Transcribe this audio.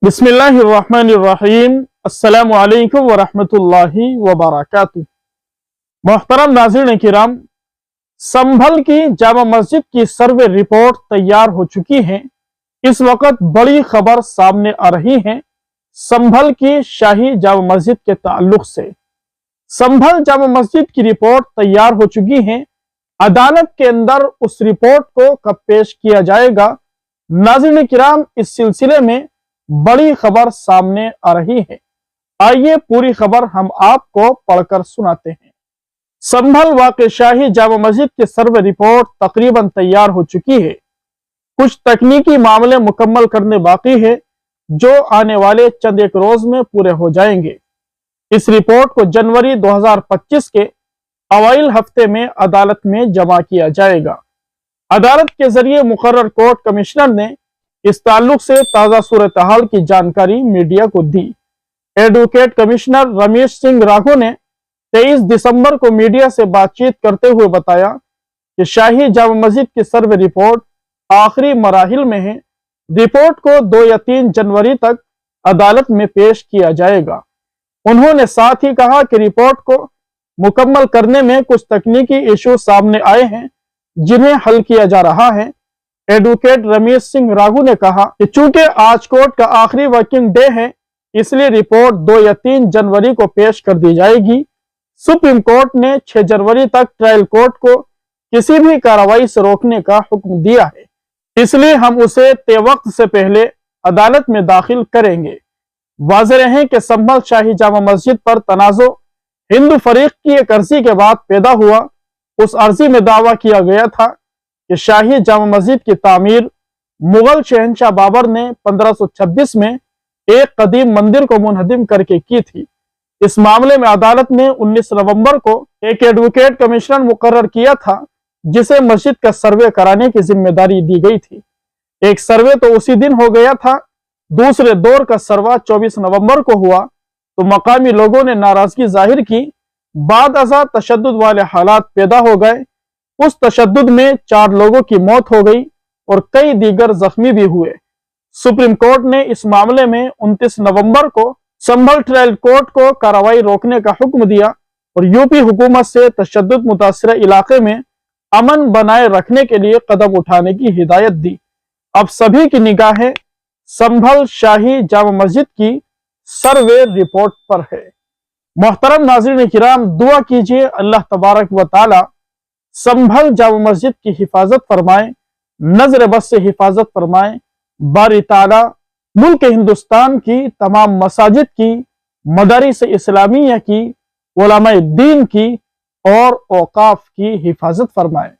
बिस्मिल्लाहिर्रहमानिर्रहीम। अस्सलामु अलैकुम वरहमतुल्लाहि वबरकातुहू। मोहतरम नाज़रीन किराम, संभल की जामा मस्जिद की सर्वे रिपोर्ट तैयार हो चुकी है। इस वक्त बड़ी खबर सामने आ रही है संभल की शाही जामा मस्जिद के ताल्लुक से। संभल जामा मस्जिद की रिपोर्ट तैयार हो चुकी है। अदालत के अंदर उस रिपोर्ट को कब पेश किया जाएगा, नाज़रीन किराम, इस सिलसिले में बड़ी खबर सामने आ रही है। आइए पूरी खबर हम आपको पढ़कर सुनाते हैं। संभल वाक़ शाही जामा मस्जिद की सर्वे रिपोर्ट तकरीबन तैयार हो चुकी है। कुछ तकनीकी मामले मुकम्मल करने बाकी है, जो आने वाले चंद एक रोज में पूरे हो जाएंगे। इस रिपोर्ट को जनवरी 2025 के अवाइल हफ्ते में अदालत में जमा किया जाएगा। अदालत के जरिए मुकर्रर कोर्ट कमिश्नर ने इस ताल्लुक से ताज़ा सूरत हाल की जानकारी मीडिया को दी। एडवोकेट कमिश्नर रमेश सिंह राघव ने 23 दिसंबर को मीडिया से बातचीत करते हुए बताया कि शाही जामा मस्जिद की सर्वे रिपोर्ट आखिरी मराहिल में है। रिपोर्ट को 2 या 3 जनवरी तक अदालत में पेश किया जाएगा। उन्होंने साथ ही कहा कि रिपोर्ट को मुकम्मल करने में कुछ तकनीकी इशू सामने आए हैं, जिन्हें हल किया जा रहा है। एडवोकेट रमेश सिंह राघव ने कहा कि चूंकि आज कोर्ट का आखिरी वर्किंग डे है, इसलिए रिपोर्ट 2 या 3 जनवरी को पेश कर दी जाएगी। सुप्रीम कोर्ट ने 6 जनवरी तक ट्रायल कोर्ट को किसी भी कार्रवाई से रोकने का हुक्म दिया है, इसलिए हम उसे तय वक्त से पहले अदालत में दाखिल करेंगे। वाज़ेह है कि संभल शाही जामा मस्जिद पर तनाज़ो हिंदू फरीक की एक अर्जी के बाद पैदा हुआ। उस अर्जी में दावा किया गया था कि शाही जामा मस्जिद की तामीर मुगल शहंशाह बाबर ने 1526 में एक कदीम मंदिर को मुनहदिम करके की थी। इस मामले में अदालत ने 19 नवंबर को एक एडवोकेट कमिश्नर मुकर्रर किया था, जिसे मस्जिद का सर्वे कराने की जिम्मेदारी दी गई थी। एक सर्वे तो उसी दिन हो गया था, दूसरे दौर का सर्वा 24 नवंबर को हुआ तो मकामी लोगों ने नाराजगी जाहिर की। बाद अज़ा तशद्दुद वाले हालात पैदा हो गए। उस तशद्दुद में 4 लोगों की मौत हो गई और कई दीगर जख्मी भी हुए। सुप्रीम कोर्ट ने इस मामले में 29 नवंबर को संभल ट्रायल कोर्ट को कार्रवाई रोकने का हुक्म दिया और यूपी हुकूमत से तशद्दुद मुतासिर इलाके में अमन बनाए रखने के लिए कदम उठाने की हिदायत दी। अब सभी की निगाहें संभल शाही जामा मस्जिद की सर्वे रिपोर्ट पर है। मोहतरम नाज़रीन किराम, दुआ कीजिए अल्लाह तबारक व तआला संभल जामा मस्जिद की हिफाजत फरमाए, नजर बस से हिफाजत फरमाए। बारी ताला मुल्क हिंदुस्तान की तमाम मसाजिद की, मदारिस इस्लामिया की, उलमाए दीन की और औकाफ की हिफाजत फरमाए।